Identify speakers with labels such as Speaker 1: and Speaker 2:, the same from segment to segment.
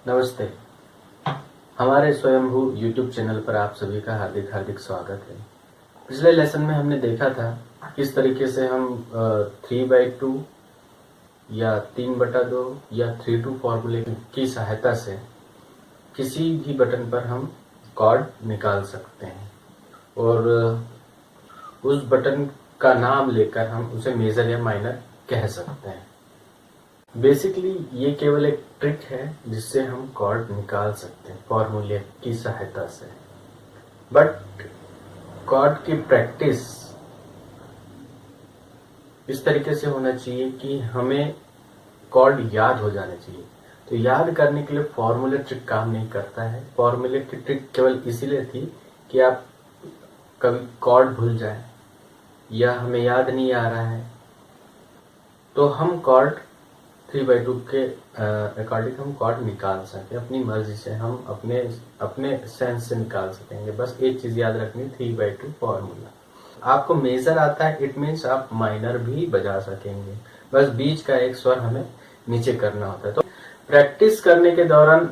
Speaker 1: नमस्ते। हमारे स्वयंभू YouTube चैनल पर आप सभी का हार्दिक हार्दिक स्वागत है। पिछले लेसन में हमने देखा था किस तरीके से हम 3/2 या 3/2 या 3/2 फॉर्मूले की सहायता से किसी भी बटन पर हम कॉर्ड निकाल सकते हैं और उस बटन का नाम लेकर हम उसे मेजर या माइनर कह सकते हैं। बेसिकली ये केवल एक ट्रिक है जिससे हम कॉर्ड निकाल सकते हैं फॉर्मूले की सहायता से। बट कॉर्ड की प्रैक्टिस इस तरीके से होना चाहिए कि हमें कॉर्ड याद हो जाने चाहिए। तो याद करने के लिए फॉर्मूले ट्रिक काम नहीं करता है। फॉर्मूले की ट्रिक केवल इसीलिए थी कि आप कभी कॉर्ड भूल जाए या हमें याद नहीं आ रहा है तो हम कॉर्ड 3/2 के अकॉर्डिंग हम कॉर्ड निकाल सके। अपनी मर्जी से हम अपने सेंस से निकाल सकेंगे। बस एक चीज याद रखनी, 3/2 फॉर्मूला। आपको मेजर आता है, इट मीन्स आप माइनर भी बजा सकेंगे। बस बीच का एक स्वर हमें नीचे करना होता है। तो प्रैक्टिस करने के दौरान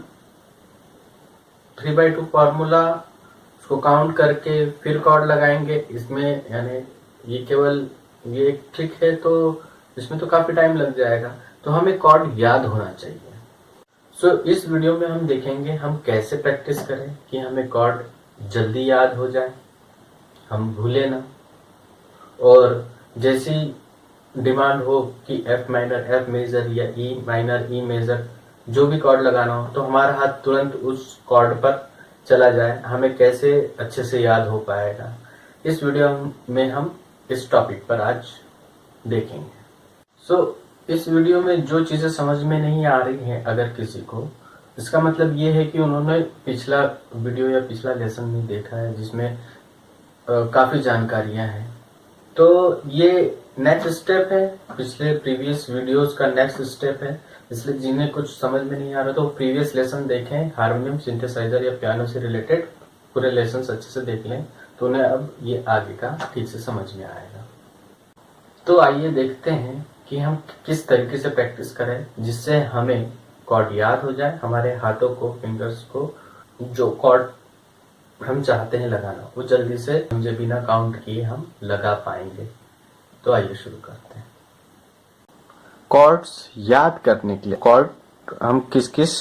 Speaker 1: 3/2 फॉर्मूला उसको काउंट करके फिर कॉर्ड लगाएंगे। इसमें यानी ये एक ट्रिक है, तो इसमें तो काफी टाइम लग जाएगा। तो हमें कॉर्ड याद होना चाहिए। सो इस वीडियो में हम देखेंगे हम कैसे प्रैक्टिस करें कि हमें कॉर्ड जल्दी याद हो जाए, हम भूले ना। और जैसी डिमांड हो कि एफ माइनर एफ मेजर या ई माइनर ई मेजर जो भी कॉर्ड लगाना हो तो हमारा हाथ तुरंत उस कॉर्ड पर चला जाए, हमें कैसे अच्छे से याद हो पाएगा। इस वीडियो में हम इस टॉपिक पर आज देखेंगे। इस वीडियो में जो चीजें समझ में नहीं आ रही हैं अगर किसी को, इसका मतलब ये है कि उन्होंने पिछला वीडियो या पिछला लेसन नहीं देखा है जिसमें काफी जानकारियां हैं। तो ये नेक्स्ट स्टेप है, पिछले प्रीवियस वीडियोस का नेक्स्ट स्टेप है। इसलिए जिन्हें कुछ समझ में नहीं आ रहा तो प्रीवियस लेसन देखें, हारमोनियम, सिंथेसाइजर या पियानो से रिलेटेड पूरे लेसन अच्छे से देख लें तो उन्हें अब ये आगे का ठीक से समझ में आएगा। तो आइए देखते हैं कि हम किस तरीके से प्रैक्टिस करें जिससे हमें कॉर्ड याद हो जाए, हमारे हाथों को, फिंगर्स को जो कॉर्ड हम चाहते हैं लगाना वो जल्दी से मुझे बिना काउंट किए हम लगा पाएंगे। तो आइए शुरू करते हैं। कॉर्ड्स याद करने के लिए कॉर्ड हम किस किस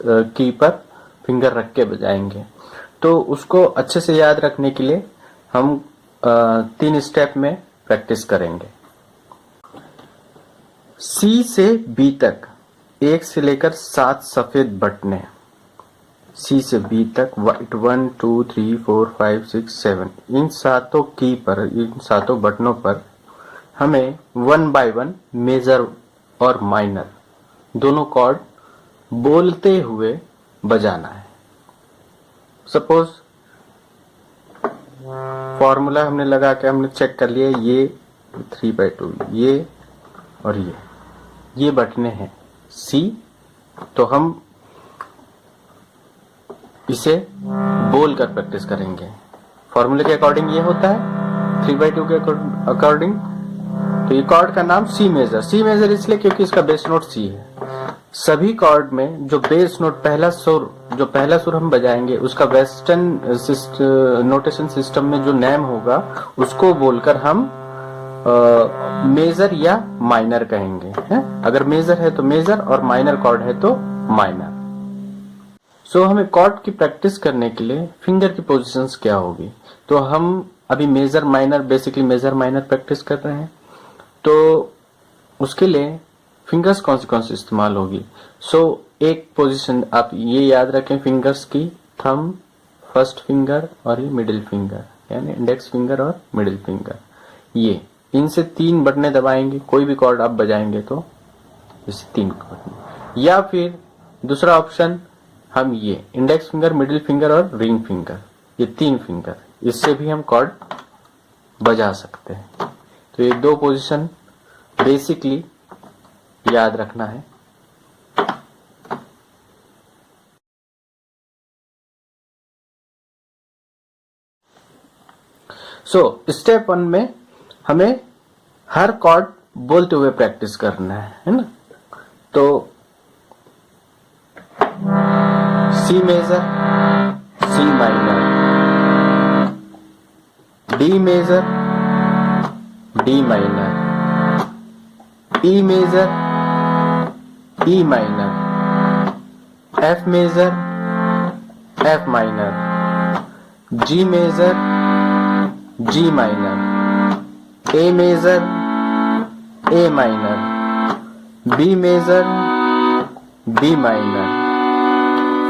Speaker 1: की पर फिंगर रख के बजाएंगे, तो उसको अच्छे से याद रखने के लिए हम 3 स्टेप में प्रैक्टिस करेंगे। सी से बी तक 1 से लेकर 7 सफेद बटने, सी से बी तक 1 2 3 4 5 6 7 इन सातों की पर, इन सातों बटनों पर हमें 1 बाय 1 मेजर और माइनर दोनों कॉर्ड बोलते हुए बजाना है। सपोज फॉर्मूला हमने लगा के हमने चेक कर लिया, ये 3/2 ये और ये बटने हैं सी, तो हम इसे बोल कर प्रैक्टिस करेंगे। फॉर्मूले के अकॉर्डिंग ये होता है 3/2 के अकॉर्डिंग। तो ये कॉर्ड का नाम सी मेजर इसलिए क्योंकि इसका बेस नोट सी है। सभी कॉर्ड में जो बेस नोट पहला सुर हम बजाएंगे उसका वेस्टर्न नोटेशन सिस्टम में जो नेम होगा उसको बोलकर हम मेजर या माइनर कहेंगे है? अगर मेजर है तो मेजर और माइनर कॉर्ड है तो माइनर। सो हमें कॉर्ड की प्रैक्टिस करने के लिए फिंगर की पोजीशंस क्या होगी, तो हम अभी major minor, basically major minor practice कर रहे हैं। तो उसके लिए फिंगर्स कौन सी इस्तेमाल होगी। एक पोजीशन आप ये याद रखें फिंगर्स की, थंब, फर्स्ट फिंगर और ये मिडिल फिंगर, यानी इंडेक्स फिंगर और मिडिल फिंगर। ये इनसे 3 बटने दबाएंगे, कोई भी कॉर्ड आप बजाएंगे तो इसे 3 बटने। या फिर दूसरा ऑप्शन, हम ये इंडेक्स फिंगर, मिडिल फिंगर और रिंग फिंगर, ये 3 फिंगर, इससे भी हम कॉर्ड बजा सकते हैं। तो ये 2 पोजीशन बेसिकली याद रखना है। स्टेप 1 में हमें हर कॉर्ड बोलते हुए प्रैक्टिस करना है ना। तो C major, C minor, D major, D minor, E major, E minor, F major, F minor, G major, G minor, A major, A minor, B major, B minor.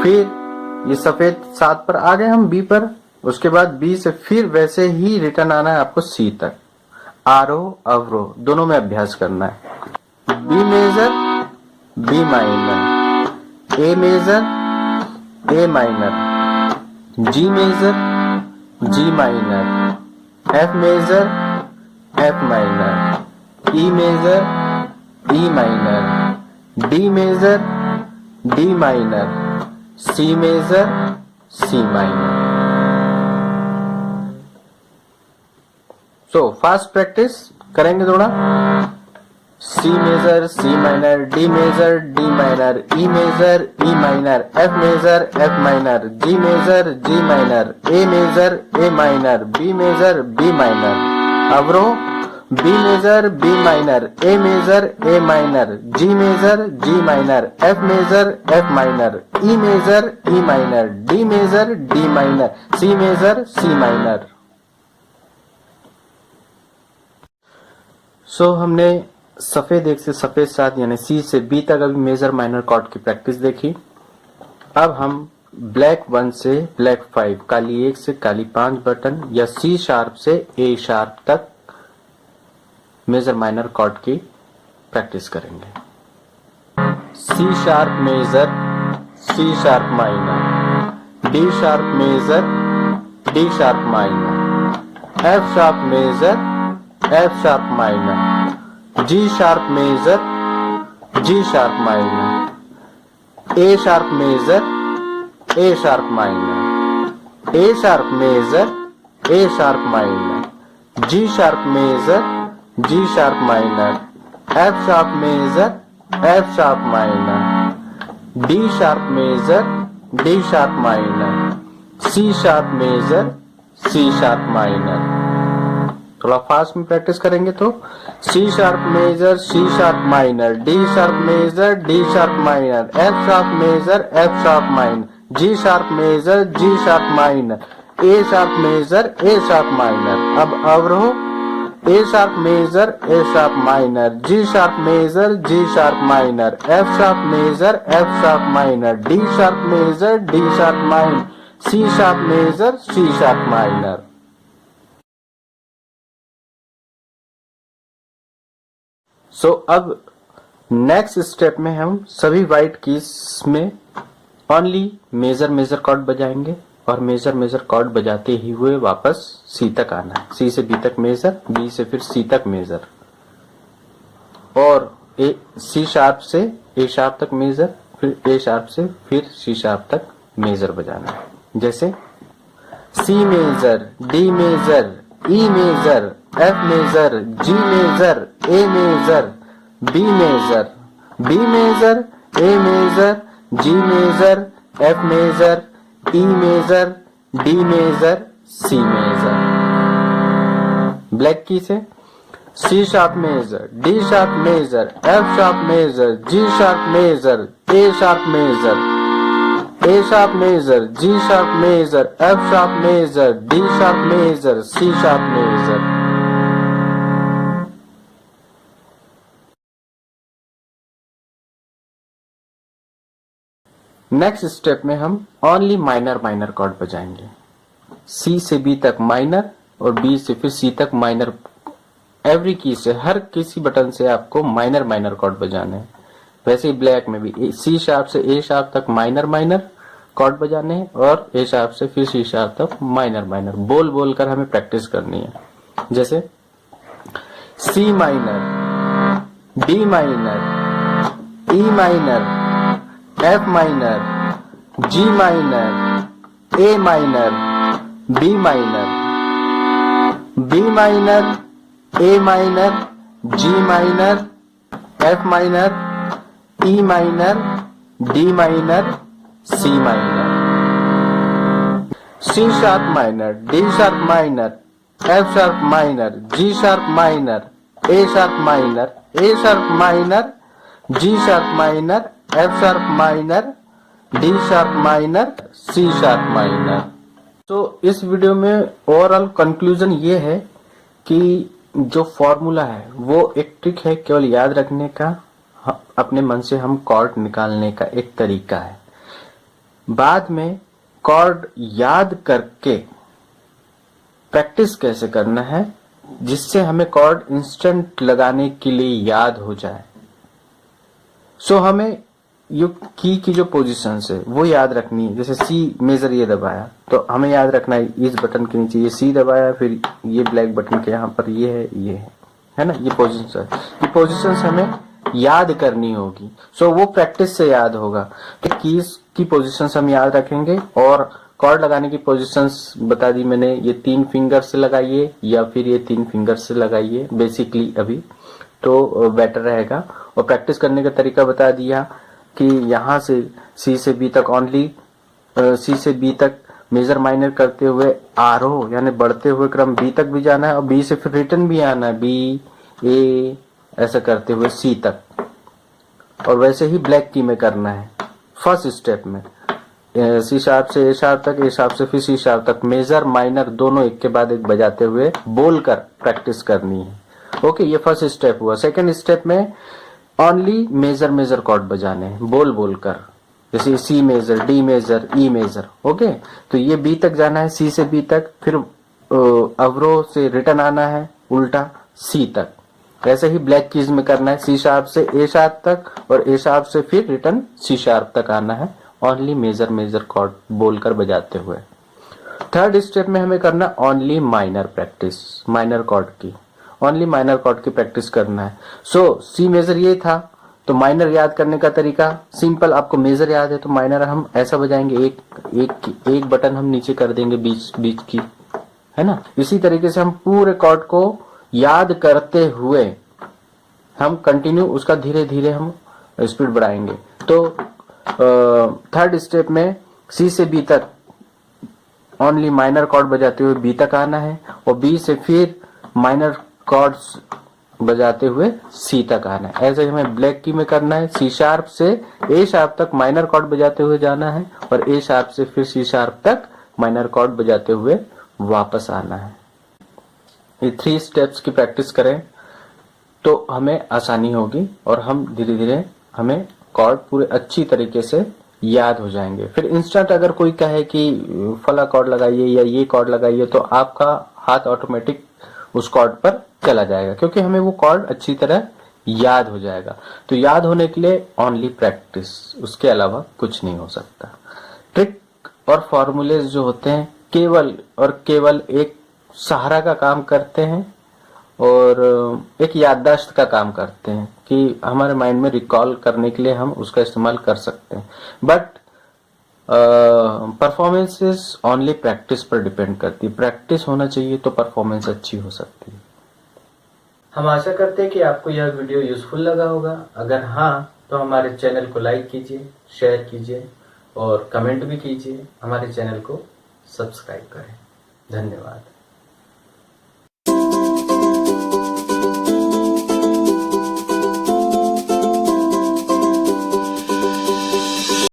Speaker 1: फिर ये सफेद 7 पर आ गए हम B पर, उसके बाद B से फिर वैसे ही रिटर्न आना है आपको C तक, आरोह अवरोह दोनों में अभ्यास करना है। B major, B minor, A major, A minor, G major, G minor, F major, F minor, E major, E minor, D major, D minor, C major, C minor. So fast practice करेंगे थोड़ा। C major, C minor, D major, D minor, E major, E minor, F major, F minor, G major, G minor, A major, A minor, B major, B minor. अवरोह B major, B minor, A major, A minor, G major, G minor, F major, F minor, E major, E minor, D major, D minor, C major, C minor. So हमने सफेद 1 से सफेद 7 यानी C से B तक अभी major minor chord की practice देखी। अब हम ब्लैक 1 से ब्लैक 5, काली 1 से काली 5 बटन या C शार्प से A शार्प तक मेजर माइनर कॉर्ड की प्रैक्टिस करेंगे। C sharp major, C sharp minor, D sharp major, D sharp minor, F sharp major, F sharp minor, G sharp major, G sharp minor, A sharp major, A sharp minor, A sharp major, A sharp minor, G sharp major, G sharp minor, F sharp major, F sharp minor, D sharp major, D sharp minor, C sharp major, C sharp minor. थोड़ा fast में practice करेंगे तो C sharp major, C sharp minor, D sharp major, D sharp minor, F sharp major, F sharp minor, G sharp major, G sharp minor, A sharp major, A sharp minor. अब अवरोह A sharp major, A sharp minor, G sharp major, G sharp minor, F sharp major, F sharp minor, D sharp major, D sharp minor, C sharp major, C sharp minor. So अब next step में हम सभी white keys में only major major chord बजाएंगे और major major cord बजाते ही हुए वापस C तक आना है। C से B तक मेजर, B से फिर C तक मेजर और C शार्प से A शार्प तक मेजर, फिर A शार्प से फिर C शार्प तक मेजर बजाना है। जैसे C major, D major, E major, F major, G major, A major, B major, B major, A major, G major, F major, E major, D major, C major. Black key से C sharp major, D sharp major, F sharp major, G sharp major, A sharp major, A sharp major, G sharp major, F sharp major, D sharp major, C sharp major. Next step में हम only minor minor cord बजाएंगे। C से B तक minor और B से फिर C तक minor. Every की से हर किसी बटन से आपको माइनर माइनर कॉर्ड बजाने हैं। वैसे ही ब्लैक में भी C शार्प से A शार्प तक माइनर माइनर कॉर्ड बजाने हैं और A शार्प से फिर C शार्प तक माइनर माइनर बोल बोल कर हमें प्रैक्टिस करनी है। जैसे C minor, D minor, E minor, F minor, G minor, A minor, B minor, B minor, A minor, G minor, F minor, E minor, D minor, C minor. C sharp minor, D sharp minor, F sharp minor, G sharp minor, A sharp minor, A sharp minor, G sharp minor, F sharp minor, D sharp minor, C sharp minor. तो इस video में overall conclusion ये है कि जो formula है वो एक ट्रिक है, केवल याद रखने का, अपने मन से हम कॉर्ड निकालने का एक तरीका है। बाद में कॉर्ड याद करके प्रैक्टिस कैसे करना है जिससे हमें कॉर्ड इंस्टेंट लगाने के लिए याद हो जाए। सो हमें ये की जो पोजीशंस है वो याद रखनी है। जैसे सी मेजर ये दबाया तो हमें याद रखना है इस बटन के नीचे ये सी दबाया, फिर ये ब्लैक बटन के यहाँ पर ये है ना, ये पोजीशन है। ये पोजीशंस हमें याद करनी होगी। सो वो प्रैक्टिस से याद होगा कि कीज की पोजीशंस हम याद रखेंगे। और कॉर्ड लगाने की पोजीशंस बता दी मैंने, ये 3 फिंगर से लगाइए या फिर ये 3 फिंगर से लगाइए बेसिकली अभी तो बेटर रहेगा। और प्रैक्टिस करने का तरीका बता दिया कि यहाँ से सी से बी तक ओनली सी से बी तक मेजर माइनर करते हुए आरोह यानी बढ़ते हुए क्रम बी तक भी जाना है और बी से फिर रिटर्न भी आना है, बी ए ऐसा करते हुए सी तक। और वैसे ही ब्लैक की में करना है फर्स्ट स्टेप में, सी शार्प से ए शार्प तक, ए शार्प से फिर सी शार्प तक, मेजर माइनर दोनों एक के बाद एक बजाते हुए बोलकर प्रैक्टिस करनी है। ओके, ये फर्स्ट स्टेप हुआ। सेकंड स्टेप में ओनली मेजर कॉर्ड बजाने हैं बोल कर, जैसे C major, D major, E major. Okay, तो ये बी तक जाना है, सी से बी तक, फिर अवरोह से रिटर्न आना है उल्टा सी तक। ऐसे ही ब्लैक कीज में करना है, सी शार्प से ए शार्प तक और ए शार्प से फिर रिटर्न सी शार्प तक आना है, ओनली मेजर कॉर्ड बोलकर बजाते हुए। थर्ड स्टेप में हमें करना only minor practice, minor chord की, ओनली माइनर कॉर्ड की प्रैक्टिस करना है। सो सी मेजर ये था, तो माइनर याद करने का तरीका सिंपल, आपको मेजर याद है तो माइनर हम ऐसा बजाएंगे, एक बटन हम नीचे कर देंगे बीच की, है ना। इसी तरीके से हम पूरे कॉर्ड को याद करते हुए हम कंटिन्यू उसका धीरे धीरे हम स्पीड बढ़ाएंगे। तो थर्ड स्टेप में सी से बी तक ओनली माइनर कॉर्ड बजाते हुए बी तक आना है और बी से फिर माइनर कॉर्ड्स बजाते हुए सी तक आना है। ऐसे हमें ब्लैक की में करना है, सी शार्प से ए शार्प तक माइनर कॉर्ड बजाते हुए जाना है और ए शार्प से फिर सी शार्प तक माइनर कॉर्ड बजाते हुए वापस आना है। ये 3 स्टेप्स की प्रैक्टिस करें तो हमें आसानी होगी और हम धीरे धीरे हमें कॉर्ड पूरे अच्छी तरीके से याद हो जाएंगे। फिर इंस्टेंट अगर कोई कहे कि फला कॉर्ड लगाइए या ये कॉर्ड लगाइए तो आपका हाथ ऑटोमेटिक उस कॉर्ड पर चला जाएगा क्योंकि हमें वो कॉर्ड अच्छी तरह याद हो जाएगा। तो याद होने के लिए ओनली प्रैक्टिस, उसके अलावा कुछ नहीं हो सकता। ट्रिक और फॉर्मूलेज जो होते हैं केवल और केवल एक सहारा का काम करते हैं और एक याददाश्त का काम करते हैं कि हमारे माइंड में रिकॉल करने के लिए हम उसका इस्तेमाल कर सकते हैं। बट परफॉर्मेंसेस ओनली प्रैक्टिस पर डिपेंड करती है। प्रैक्टिस होना चाहिए तो परफॉर्मेंस अच्छी हो सकती है। हम आशा करते हैं कि आपको यह वीडियो यूजफुल लगा होगा। अगर हाँ तो हमारे चैनल को लाइक कीजिए, शेयर कीजिए और कमेंट भी कीजिए। हमारे चैनल को सब्सक्राइब करें। धन्यवाद।